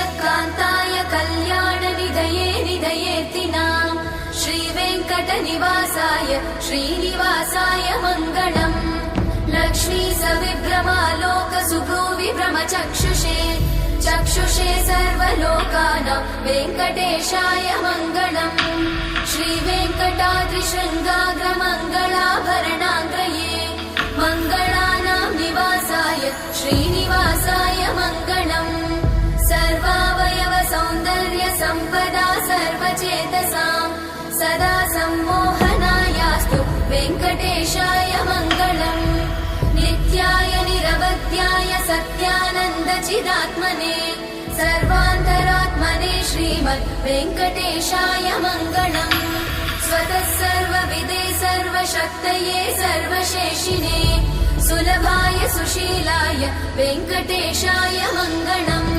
श्रीयकान्ताय कल्याणनिधये निधयेऽर्तिनाम् श्रीवेङ्कटनिवासाय श्रीनिवासाय मङ्गलम् लक्ष्मी सविभ्रमालोकसुभ्रूविभ्रमचक्षुषे चक्षुषे सर्वलोकानां वेङ्कटेशाय मङ्गलम् श्रीवेङ्कटाद्रिशृङ्गाग्रमङ्गलाभरणाग्रये मङ्गलानां निवासाय श्रीनिवासाय मङ्गलम् सर्वावयव सौन्दर्य सम्पदा सर्वचेतसां सदा सम्मोहनायास्तु वेङ्कटेशाय मङ्गलम् नित्याय निरवध्याय सत्यानन्दचिदात्मने सर्वान्तरात्मने श्रीमद् वेङ्कटेशाय मङ्गलम् स्वतः सर्वविदे सर्वशक्तये सर्वशेषिने सुलभाय सुशीलाय वेङ्कटेशाय मङ्गलम्।